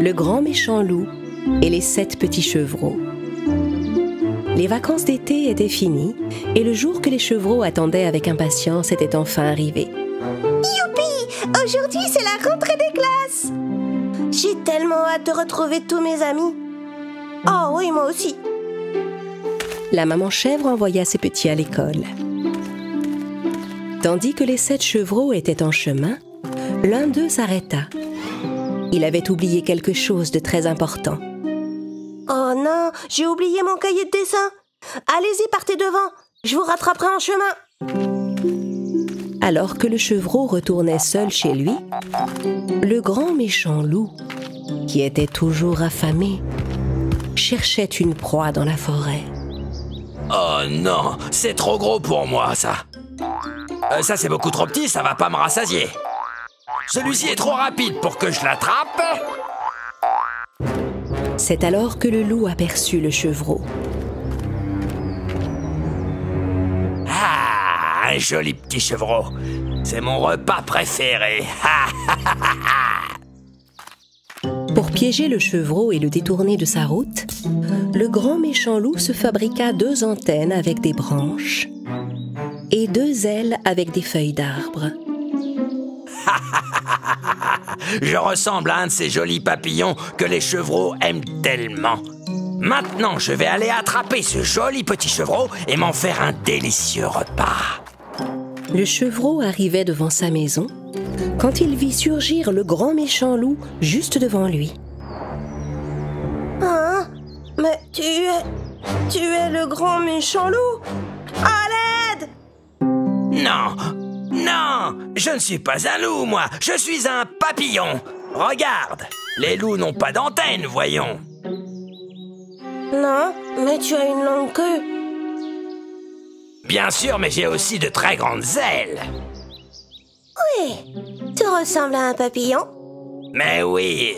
le grand méchant loup et les 7 petits chevreaux. Les vacances d'été étaient finies et le jour que les chevreaux attendaient avec impatience était enfin arrivé. Youpi! Aujourd'hui, c'est la rentrée des classes! J'ai tellement hâte de retrouver tous mes amis. Oh oui, moi aussi. La maman chèvre envoya ses petits à l'école. Tandis que les 7 chevreaux étaient en chemin, l'un d'eux s'arrêta. Il avait oublié quelque chose de très important. Oh non, j'ai oublié mon cahier de dessin. Allez-y, partez devant. Je vous rattraperai en chemin. Alors que le chevreau retournait seul chez lui, le grand méchant loup, qui était toujours affamé, cherchait une proie dans la forêt. Oh non, c'est trop gros pour moi, ça. Ça, c'est beaucoup trop petit, ça va pas me rassasier. Celui-ci est trop rapide pour que je l'attrape. C'est alors que le loup aperçut le chevreau. Ah, un joli petit chevreau. C'est mon repas préféré. Pour piéger le chevreau et le détourner de sa route, le grand méchant loup se fabriqua 2 antennes avec des branches et 2 ailes avec des feuilles d'arbre. Je ressemble à un de ces jolis papillons que les chevreaux aiment tellement. Maintenant, je vais aller attraper ce joli petit chevreau et m'en faire un délicieux repas. Le chevreau arrivait devant sa maison quand il vit surgir le grand méchant loup juste devant lui. Hein? Mais tu es le grand méchant loup? À l'aide! Non, non, je ne suis pas un loup, moi. Je suis un papillon. Regarde, les loups n'ont pas d'antenne, voyons. Non, mais tu as une longue queue. Bien sûr, mais j'ai aussi de très grandes ailes. Oui, tu ressembles à un papillon. Mais oui,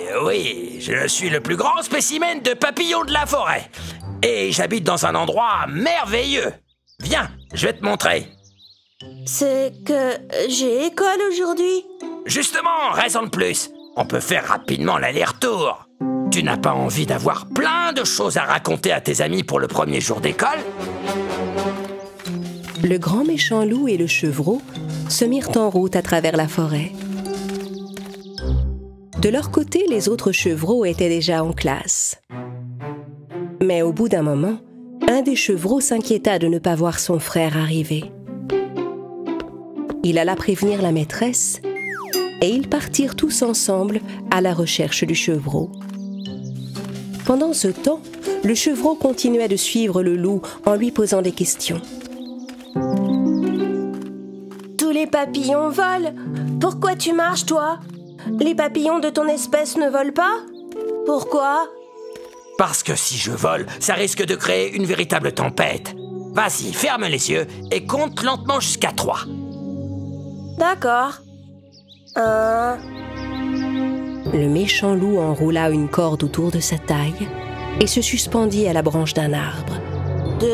je suis le plus grand spécimen de papillon de la forêt. Et j'habite dans un endroit merveilleux. Viens, je vais te montrer. C'est que j'ai école aujourd'hui. Justement, raison de plus. On peut faire rapidement l'aller-retour. Tu n'as pas envie d'avoir plein de choses à raconter à tes amis pour le premier jour d'école? Le grand méchant loup et le chevreau se mirent en route à travers la forêt. De leur côté, les autres chevreaux étaient déjà en classe. Mais au bout d'un moment, un des chevreaux s'inquiéta de ne pas voir son frère arriver. Il alla prévenir la maîtresse et ils partirent tous ensemble à la recherche du chevreau. Pendant ce temps, le chevreau continuait de suivre le loup en lui posant des questions. Tous les papillons volent. Pourquoi tu marches, toi? Les papillons de ton espèce ne volent pas? Pourquoi? Parce que si je vole, ça risque de créer une véritable tempête. Vas-y, ferme les yeux et compte lentement jusqu'à 3. D'accord. 1. Le méchant loup enroula une corde autour de sa taille et se suspendit à la branche d'un arbre. 2.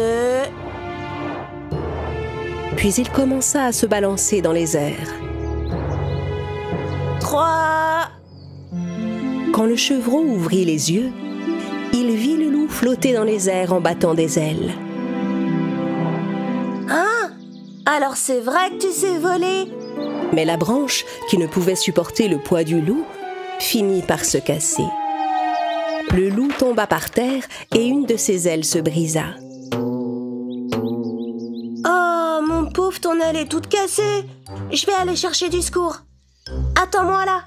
Puis il commença à se balancer dans les airs. 3. Quand le chevreau ouvrit les yeux, il vit le loup flotter dans les airs en battant des ailes. Hein? Alors c'est vrai que tu sais voler? Mais la branche, qui ne pouvait supporter le poids du loup, finit par se casser. Le loup tomba par terre et une de ses ailes se brisa. Oh, mon pauvre, ton aile est toute cassée. Je vais aller chercher du secours. Attends-moi là.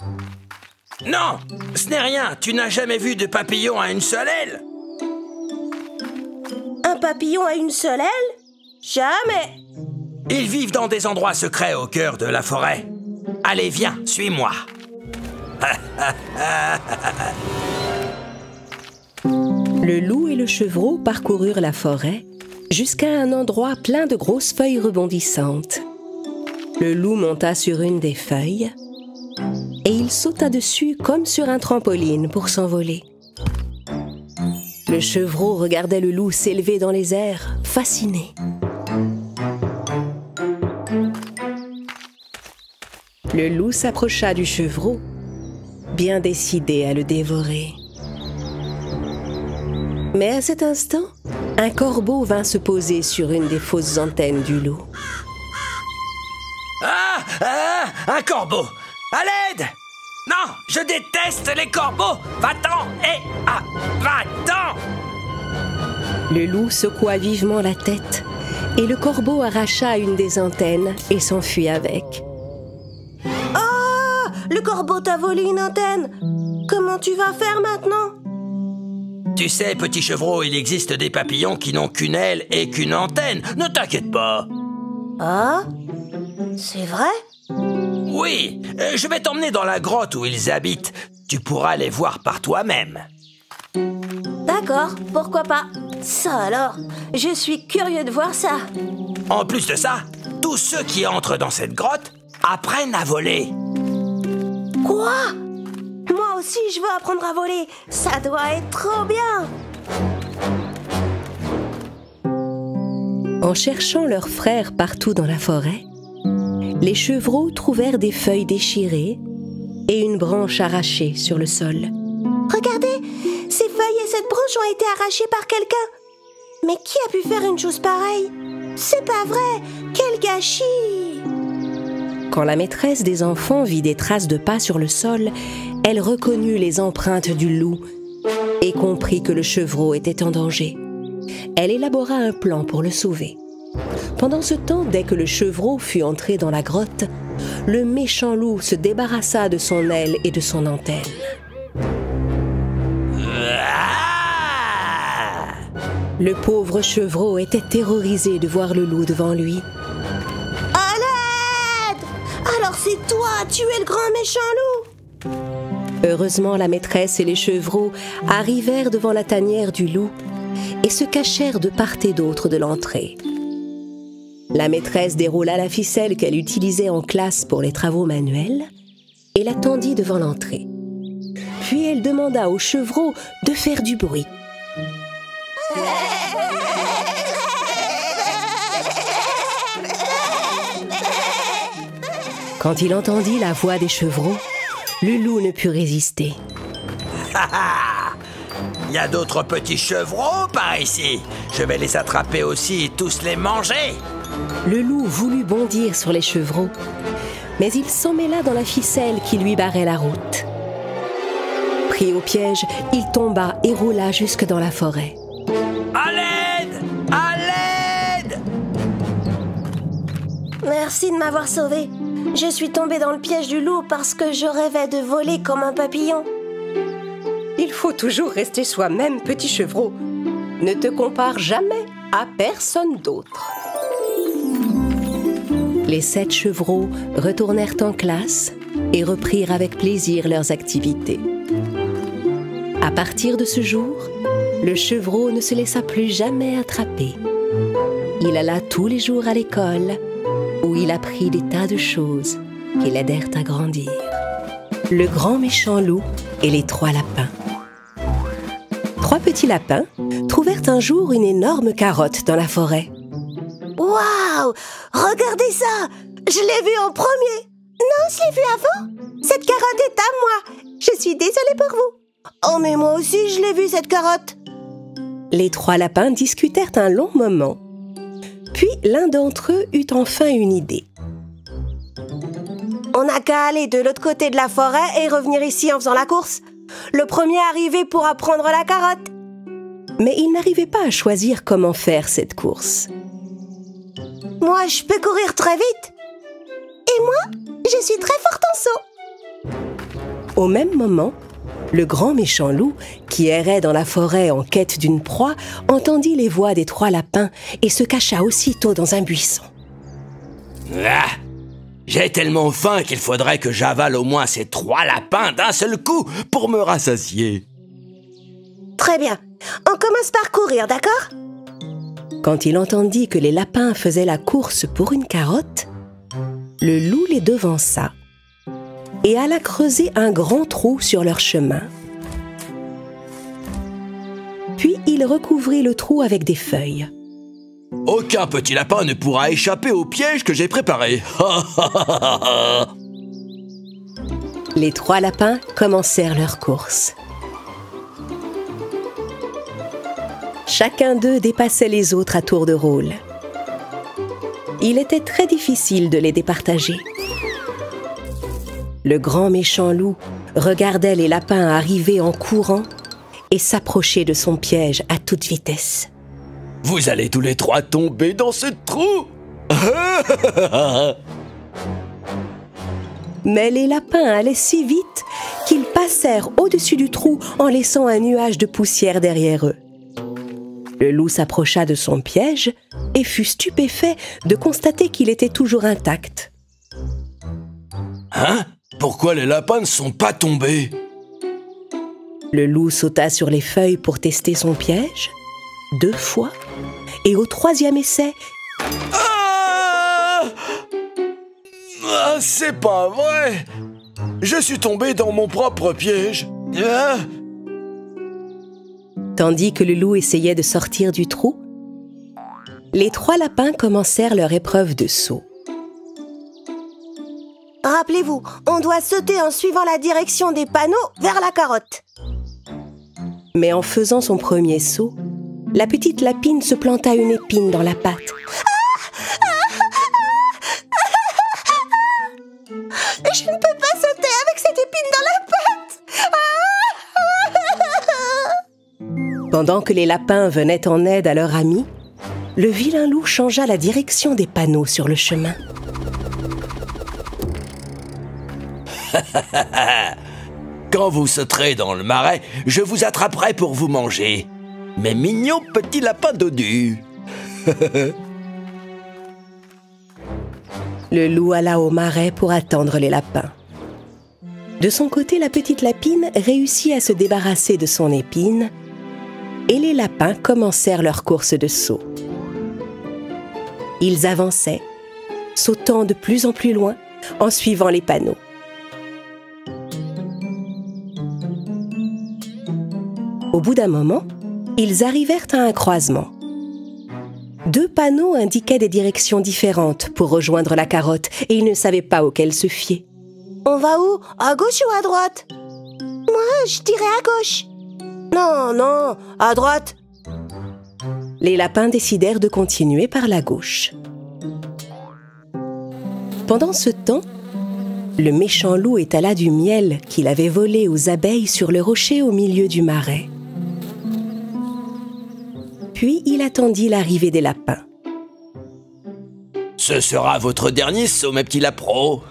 Non, ce n'est rien. Tu n'as jamais vu de papillon à une seule aile? Un papillon a une seule aile? Jamais. Ils vivent dans des endroits secrets au cœur de la forêt. Allez, viens, suis-moi. Le loup et le chevreau parcoururent la forêt jusqu'à un endroit plein de grosses feuilles rebondissantes. Le loup monta sur une des feuilles et il sauta dessus comme sur un trampoline pour s'envoler. Le chevreau regardait le loup s'élever dans les airs, fasciné. Le loup s'approcha du chevreau bien décidé à le dévorer. Mais à cet instant, un corbeau vint se poser sur une des fausses antennes du loup. Un corbeau! À l'aide! Non, je déteste les corbeaux! Va-t'en! Va-t'en! Le loup secoua vivement la tête et le corbeau arracha une des antennes et s'enfuit avec. Ah! Le corbeau t'a volé une antenne! Comment tu vas faire maintenant? Tu sais, petit chevreau, il existe des papillons qui n'ont qu'une aile et qu'une antenne. Ne t'inquiète pas. Ah? C'est vrai? Oui, je vais t'emmener dans la grotte où ils habitent. Tu pourras les voir par toi-même. D'accord, pourquoi pas? Ça alors, je suis curieux de voir ça. En plus de ça, tous ceux qui entrent dans cette grotte apprennent à voler. Quoi? Moi aussi, je veux apprendre à voler. Ça doit être trop bien. En cherchant leurs frères partout dans la forêt, les chevreaux trouvèrent des feuilles déchirées et une branche arrachée sur le sol. Regardez, ces feuilles et cette branche ont été arrachées par quelqu'un. Mais qui a pu faire une chose pareille? C'est pas vrai! Quel gâchis! Quand la maîtresse des enfants vit des traces de pas sur le sol, elle reconnut les empreintes du loup et comprit que le chevreau était en danger. Elle élabora un plan pour le sauver. Pendant ce temps, dès que le chevreau fut entré dans la grotte, le méchant loup se débarrassa de son aile et de son antenne. Le pauvre chevreau était terrorisé de voir le loup devant lui. À l'aide! Alors c'est toi, tu es le grand méchant loup! Heureusement, la maîtresse et les chevreaux arrivèrent devant la tanière du loup et se cachèrent de part et d'autre de l'entrée. La maîtresse déroula la ficelle qu'elle utilisait en classe pour les travaux manuels et la tendit devant l'entrée. Puis elle demanda au chevreau de faire du bruit. Quand il entendit la voix des chevreaux, le loup ne put résister. Il y a d'autres petits chevreaux par ici. Je vais les attraper aussi et tous les manger. Le loup voulut bondir sur les chevreaux, mais il s'emmêla dans la ficelle qui lui barrait la route. Pris au piège, il tomba et roula jusque dans la forêt. À l'aide! À l'aide! Merci de m'avoir sauvé. Je suis tombée dans le piège du loup parce que je rêvais de voler comme un papillon. Il faut toujours rester soi-même, petit chevreau. Ne te compare jamais à personne d'autre. Les 7 chevreaux retournèrent en classe et reprirent avec plaisir leurs activités. À partir de ce jour, le chevreau ne se laissa plus jamais attraper. Il alla tous les jours à l'école, où il apprit des tas de choses qui l'aidèrent à grandir. Le grand méchant loup et les 3 lapins. 3 petits lapins trouvèrent un jour une énorme carotte dans la forêt. Waouh! Regardez ça! Je l'ai vue en premier! Non, je l'ai vue avant! Cette carotte est à moi! Je suis désolée pour vous! Oh, mais moi aussi, je l'ai vue, cette carotte! Les 3 lapins discutèrent un long moment. Puis l'un d'entre eux eut enfin une idée. On n'a qu'à aller de l'autre côté de la forêt et revenir ici en faisant la course. Le premier arrivé pourra prendre la carotte. Mais ils n'arrivaient pas à choisir comment faire cette course. Moi, je peux courir très vite. Et moi, je suis très forte en saut. Au même moment, le grand méchant loup, qui errait dans la forêt en quête d'une proie, entendit les voix des 3 lapins et se cacha aussitôt dans un buisson. Ah, j'ai tellement faim qu'il faudrait que j'avale au moins ces 3 lapins d'un seul coup pour me rassasier. Très bien. On commence par courir, d'accord? Quand il entendit que les lapins faisaient la course pour une carotte, le loup les devança et alla creuser un grand trou sur leur chemin. Puis il recouvrit le trou avec des feuilles. Aucun petit lapin ne pourra échapper au piège que j'ai préparé. Les 3 lapins commencèrent leur course. Chacun d'eux dépassait les autres à tour de rôle. Il était très difficile de les départager. Le grand méchant loup regardait les lapins arriver en courant et s'approcher de son piège à toute vitesse. « Vous allez tous les 3 tomber dans ce trou !» Mais les lapins allaient si vite qu'ils passèrent au-dessus du trou en laissant un nuage de poussière derrière eux. Le loup s'approcha de son piège et fut stupéfait de constater qu'il était toujours intact. « Hein ? Pourquoi les lapins ne sont pas tombés ?» Le loup sauta sur les feuilles pour tester son piège 2 fois et au 3e essai, Ah, c'est pas vrai! Je suis tombé dans mon propre piège. Ah! Tandis que le loup essayait de sortir du trou, les 3 lapins commencèrent leur épreuve de saut. Rappelez-vous, on doit sauter en suivant la direction des panneaux vers la carotte. Mais en faisant son premier saut, la petite lapine se planta une épine dans la patte. Je ne peux pas sauter avec cette épine dans la patte. Pendant que les lapins venaient en aide à leur ami, le vilain loup changea la direction des panneaux sur le chemin. Quand vous sauterez dans le marais, je vous attraperai pour vous manger. Mes mignons petits lapins dodus. Le loup alla au marais pour attendre les lapins. De son côté, la petite lapine réussit à se débarrasser de son épine et les lapins commencèrent leur course de saut. Ils avançaient, sautant de plus en plus loin en suivant les panneaux. Au bout d'un moment, ils arrivèrent à un croisement. 2 panneaux indiquaient des directions différentes pour rejoindre la carotte et ils ne savaient pas auquel se fier. On va où? À gauche ou à droite? Moi, je dirais à gauche. Non, à droite. Les lapins décidèrent de continuer par la gauche. Pendant ce temps, le méchant loup étala du miel qu'il avait volé aux abeilles sur le rocher au milieu du marais. Puis il attendit l'arrivée des lapins. « Ce sera votre dernier saut, mes petits lapros. »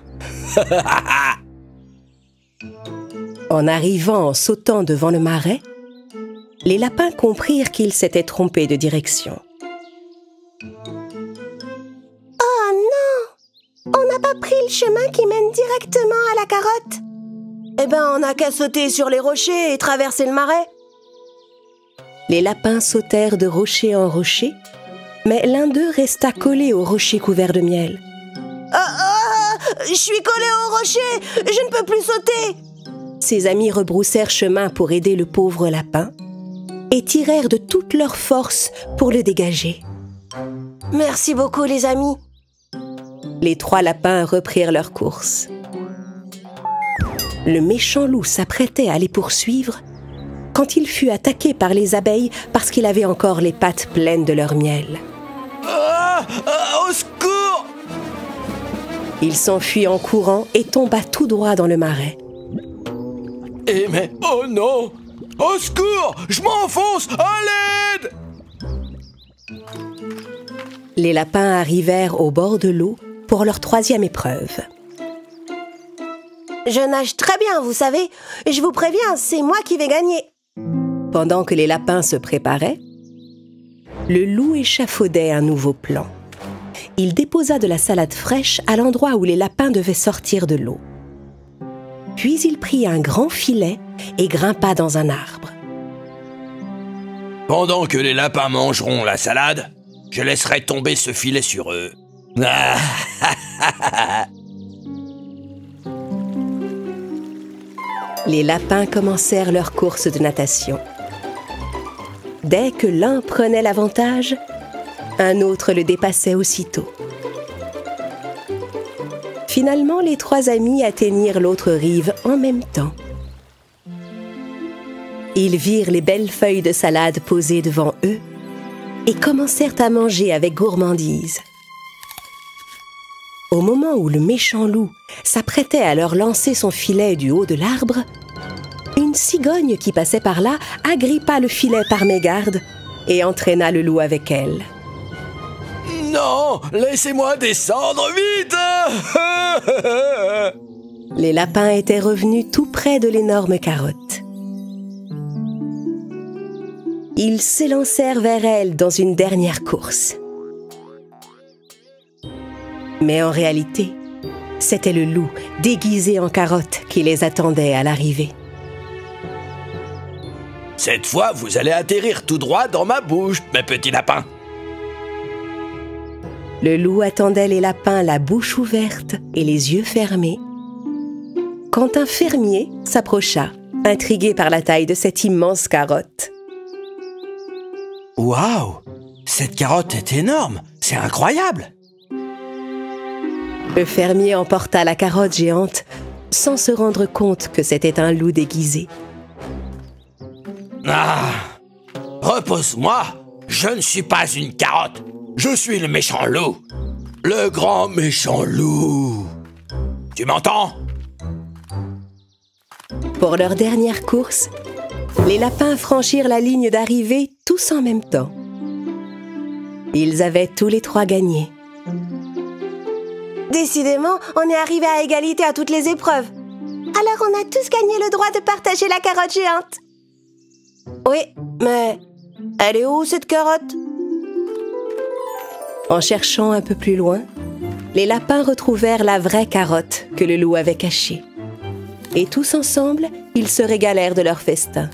En arrivant en sautant devant le marais, les lapins comprirent qu'ils s'étaient trompés de direction. Oh non! On n'a pas pris le chemin qui mène directement à la carotte. Eh ben, on n'a qu'à sauter sur les rochers et traverser le marais. Les lapins sautèrent de rocher en rocher, mais l'un d'eux resta collé au rocher couvert de miel. Je suis collé au rocher, je ne peux plus sauter. Ses amis rebroussèrent chemin pour aider le pauvre lapin et tirèrent de toute leur force pour le dégager. Merci beaucoup, les amis. Les 3 lapins reprirent leur course. Le méchant loup s'apprêtait à les poursuivre quand il fut attaqué par les abeilles parce qu'il avait encore les pattes pleines de leur miel. Au secours! Il s'enfuit en courant et tomba tout droit dans le marais. Mais, oh non! Au secours! Je m'enfonce! À l'aide! Les lapins arrivèrent au bord de l'eau pour leur 3e épreuve. Je nage très bien, vous savez. Je vous préviens, c'est moi qui vais gagner. Pendant que les lapins se préparaient, le loup échafaudait un nouveau plan. Il déposa de la salade fraîche à l'endroit où les lapins devaient sortir de l'eau. Puis il prit un grand filet et grimpa dans un arbre. Pendant que les lapins mangeront la salade, je laisserai tomber ce filet sur eux. Les lapins commencèrent leur course de natation. Dès que l'un prenait l'avantage, un autre le dépassait aussitôt. Finalement, les trois amis atteignirent l'autre rive en même temps. Ils virent les belles feuilles de salade posées devant eux et commencèrent à manger avec gourmandise. Au moment où le méchant loup s'apprêtait à leur lancer son filet du haut de l'arbre, une cigogne qui passait par là agrippa le filet par mégarde et entraîna le loup avec elle. Non, laissez-moi descendre vite! Les lapins étaient revenus tout près de l'énorme carotte. Ils s'élancèrent vers elle dans une dernière course. Mais en réalité, c'était le loup déguisé en carotte qui les attendait à l'arrivée. Cette fois, vous allez atterrir tout droit dans ma bouche, mes petits lapins. Le loup attendait les lapins la bouche ouverte et les yeux fermés, quand un fermier s'approcha, intrigué par la taille de cette immense carotte. Waouh! Cette carotte est énorme! C'est incroyable! Le fermier emporta la carotte géante sans se rendre compte que c'était un loup déguisé. Ah! Repose-moi! Je ne suis pas une carotte! Je suis le méchant loup! Le grand méchant loup! Tu m'entends? Pour leur dernière course, les lapins franchirent la ligne d'arrivée tous en même temps. Ils avaient tous les trois gagné. Décidément, on est arrivé à égalité à toutes les épreuves. Alors on a tous gagné le droit de partager la carotte géante. Oui, mais elle est où cette carotte? En cherchant un peu plus loin, les lapins retrouvèrent la vraie carotte que le loup avait cachée. Et tous ensemble, ils se régalèrent de leur festin.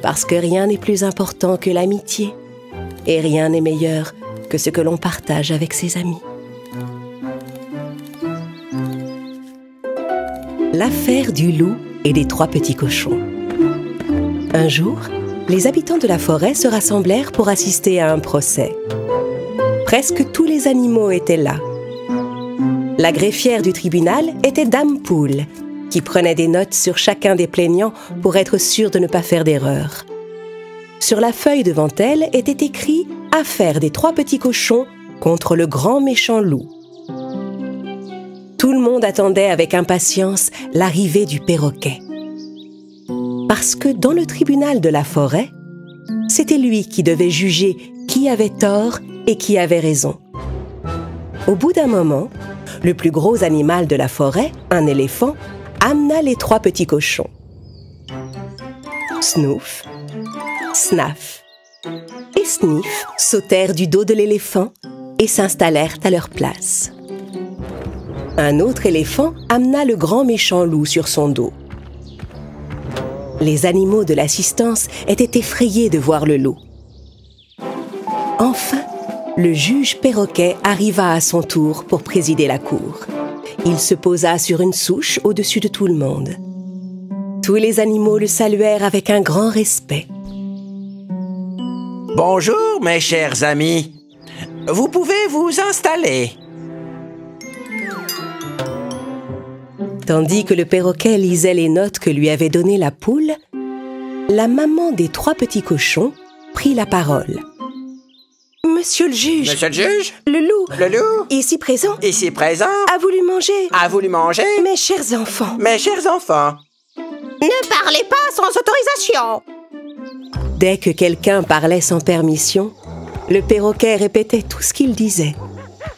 Parce que rien n'est plus important que l'amitié, et rien n'est meilleur que ce que l'on partage avec ses amis. L'affaire du loup et des trois petits cochons. Un jour, les habitants de la forêt se rassemblèrent pour assister à un procès. Presque tous les animaux étaient là. La greffière du tribunal était Dame Poule, qui prenait des notes sur chacun des plaignants pour être sûre de ne pas faire d'erreur. Sur la feuille devant elle était écrit « Affaire des trois petits cochons contre le grand méchant loup ». Tout le monde attendait avec impatience l'arrivée du perroquet. Parce que dans le tribunal de la forêt, c'était lui qui devait juger qui avait tort et qui avait raison. Au bout d'un moment, le plus gros animal de la forêt, un éléphant, amena les trois petits cochons. Snouf, Snaf et Sniff sautèrent du dos de l'éléphant et s'installèrent à leur place. Un autre éléphant amena le grand méchant loup sur son dos. Les animaux de l'assistance étaient effrayés de voir le loup. Enfin, le juge perroquet arriva à son tour pour présider la cour. Il se posa sur une souche au-dessus de tout le monde. Tous les animaux le saluèrent avec un grand respect. Bonjour, mes chers amis. Vous pouvez vous installer. Tandis que le perroquet lisait les notes que lui avait données la poule, la maman des trois petits cochons prit la parole. « Monsieur le juge, Monsieur le juge, le loup, ici présent, a voulu manger mes chers enfants. Ne parlez pas sans autorisation. Dès que quelqu'un parlait sans permission, le perroquet répétait tout ce qu'il disait.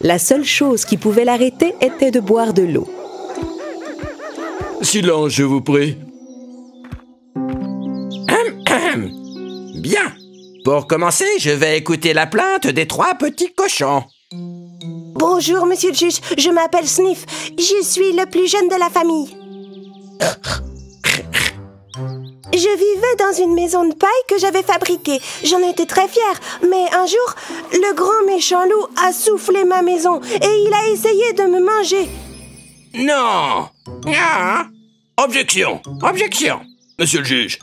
La seule chose qui pouvait l'arrêter était de boire de l'eau. Silence, je vous prie. Bien. Pour commencer, je vais écouter la plainte des trois petits cochons. Bonjour, monsieur le juge. Je m'appelle Sniff. Je suis le plus jeune de la famille. Je vivais dans une maison de paille que j'avais fabriquée. J'en étais très fière. Mais un jour, le grand méchant loup a soufflé ma maison et il a essayé de me manger. Non. Ah. Objection. Monsieur le juge.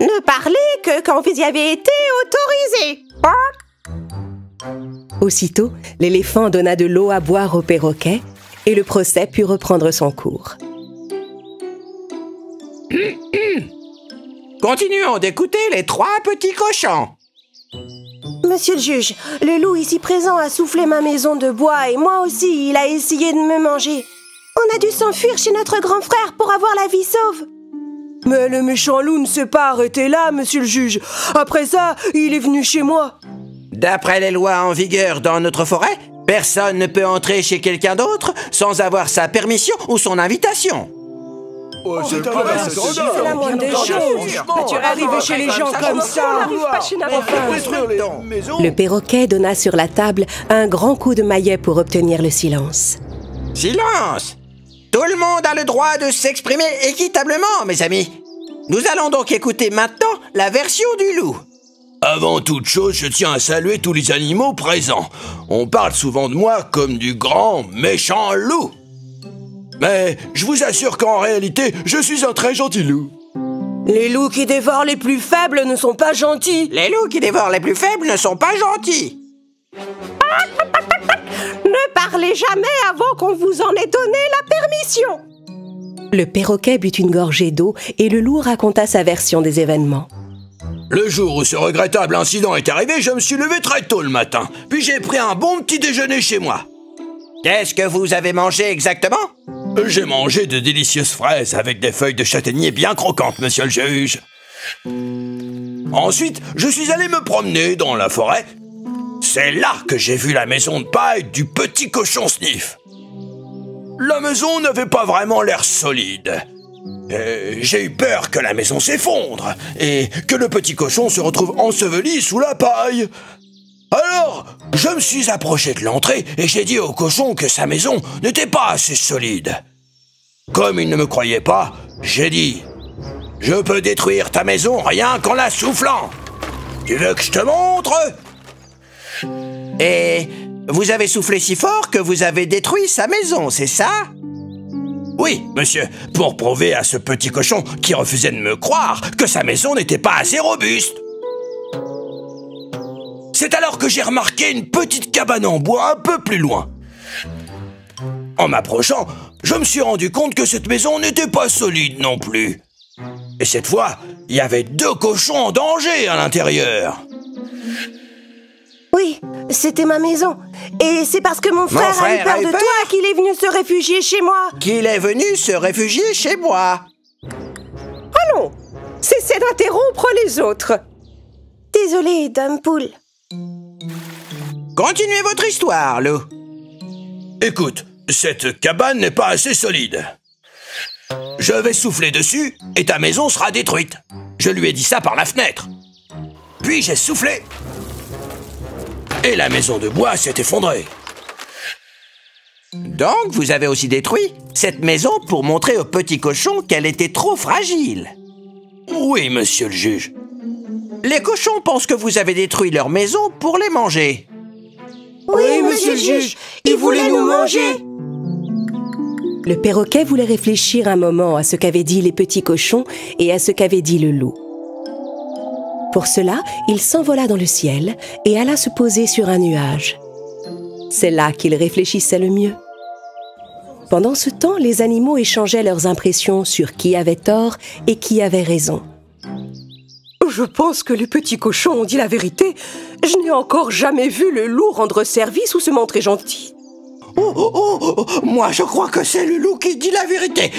Ne parlez que quand vous y avez été autorisé. Aussitôt, l'éléphant donna de l'eau à boire au perroquet et le procès put reprendre son cours. Continuons d'écouter les 3 petits cochons. Monsieur le juge, le loup ici présent a soufflé ma maison de bois et moi aussi, il a essayé de me manger. On a dû s'enfuir chez notre grand frère pour avoir la vie sauve. Mais le méchant loup ne s'est pas arrêté là, monsieur le juge. Après ça, il est venu chez moi. D'après les lois en vigueur dans notre forêt, personne ne peut entrer chez quelqu'un d'autre sans avoir sa permission ou son invitation. C'est la moindre des choses. Tu es arrivé chez les gens comme ça. Le perroquet donna sur la table un grand coup de maillet pour obtenir le silence. Silence! Tout le monde a le droit de s'exprimer équitablement, mes amis. Nous allons donc écouter maintenant la version du loup. Avant toute chose, je tiens à saluer tous les animaux présents. On parle souvent de moi comme du grand, méchant loup. Mais je vous assure qu'en réalité, je suis un très gentil loup. Les loups qui dévorent les plus faibles ne sont pas gentils. Les loups qui dévorent les plus faibles ne sont pas gentils. Ne parlez jamais avant qu'on vous en ait donné la permission. Le perroquet but une gorgée d'eau et le loup raconta sa version des événements. Le jour où ce regrettable incident est arrivé, je me suis levé très tôt le matin. Puis j'ai pris un bon petit déjeuner chez moi. Qu'est-ce que vous avez mangé exactement? J'ai mangé de délicieuses fraises avec des feuilles de châtaignier bien croquantes, monsieur le juge. Ensuite, je suis allé me promener dans la forêt. C'est là que j'ai vu la maison de paille du petit cochon Sniff. La maison n'avait pas vraiment l'air solide. J'ai eu peur que la maison s'effondre et que le petit cochon se retrouve enseveli sous la paille. Alors, je me suis approché de l'entrée et j'ai dit au cochon que sa maison n'était pas assez solide. Comme il ne me croyait pas, j'ai dit « Je peux détruire ta maison rien qu'en la soufflant. Tu veux que je te montre ?» Et vous avez soufflé si fort que vous avez détruit sa maison, c'est ça? Oui, monsieur, pour prouver à ce petit cochon qui refusait de me croire que sa maison n'était pas assez robuste. C'est alors que j'ai remarqué une petite cabane en bois un peu plus loin. En m'approchant, je me suis rendu compte que cette maison n'était pas solide non plus. Et cette fois, il y avait 2 cochons en danger à l'intérieur. Oui, c'était ma maison. Et c'est parce que mon frère a eu peur de toi qu'il est venu se réfugier chez moi. Qu'il est venu se réfugier chez moi. Allons, cessez d'interrompre les autres. Désolée, Dame Poule. Continuez votre histoire, loup. Écoute, cette cabane n'est pas assez solide. Je vais souffler dessus et ta maison sera détruite. Je lui ai dit ça par la fenêtre. Puis j'ai soufflé. Et la maison de bois s'est effondrée. Donc, vous avez aussi détruit cette maison pour montrer au petit cochon qu'elle était trop fragile. Oui, monsieur le juge. Les cochons pensent que vous avez détruit leur maison pour les manger. Oui, monsieur le juge, ils voulaient nous manger. Le perroquet voulait réfléchir un moment à ce qu'avaient dit les petits cochons et à ce qu'avait dit le loup. Pour cela, il s'envola dans le ciel et alla se poser sur un nuage. C'est là qu'il réfléchissait le mieux. Pendant ce temps, les animaux échangeaient leurs impressions sur qui avait tort et qui avait raison. Je pense que les petits cochons ont dit la vérité. Je n'ai encore jamais vu le loup rendre service ou se montrer gentil. Moi je crois que c'est le loup qui dit la vérité.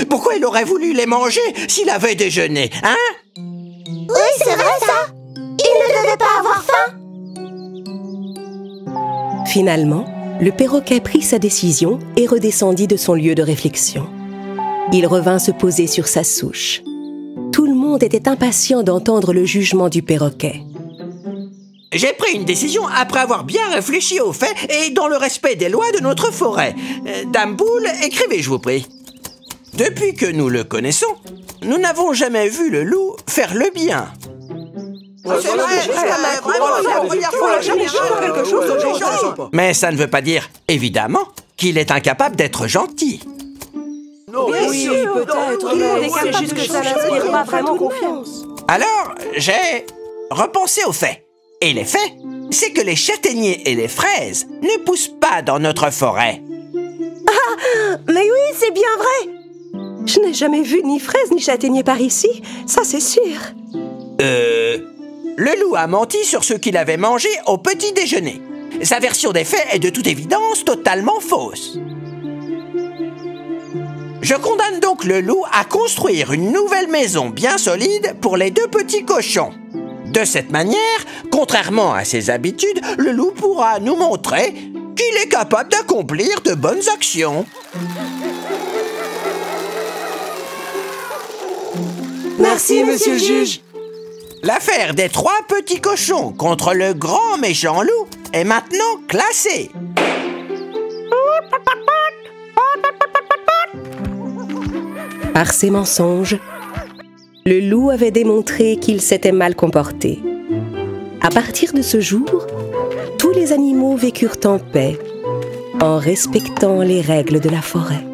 Pourquoi il aurait voulu les manger s'il avait déjeuné, hein? Oui, c'est vrai ça. Il ne devait pas avoir faim. Finalement, le perroquet prit sa décision et redescendit de son lieu de réflexion. Il revint se poser sur sa souche. Tout le monde était impatient d'entendre le jugement du perroquet. J'ai pris une décision après avoir bien réfléchi aux faits et dans le respect des lois de notre forêt. Dame Poule, écrivez, je vous prie. Depuis que nous le connaissons, nous n'avons jamais vu le loup faire le bien. Mais ça ne veut pas dire, évidemment, qu'il est incapable d'être gentil. Oui, peut-être, mais c'est juste que ça n'inspire pas vraiment confiance. Alors, j'ai repensé aux faits. Et les faits c'est que les châtaigniers et les fraises ne poussent pas dans notre forêt. Mais oui, c'est bien vrai. Je n'ai jamais vu ni fraises ni châtaigniers par ici, ça c'est sûr. Le loup a menti sur ce qu'il avait mangé au petit déjeuner. Sa version des faits est de toute évidence totalement fausse. Je condamne donc le loup à construire une nouvelle maison bien solide pour les deux petits cochons. De cette manière, contrairement à ses habitudes, le loup pourra nous montrer qu'il est capable d'accomplir de bonnes actions. Merci, monsieur le juge. L'affaire des 3 petits cochons contre le grand méchant loup est maintenant classée. Par ses mensonges, le loup avait démontré qu'il s'était mal comporté. À partir de ce jour, tous les animaux vécurent en paix, en respectant les règles de la forêt.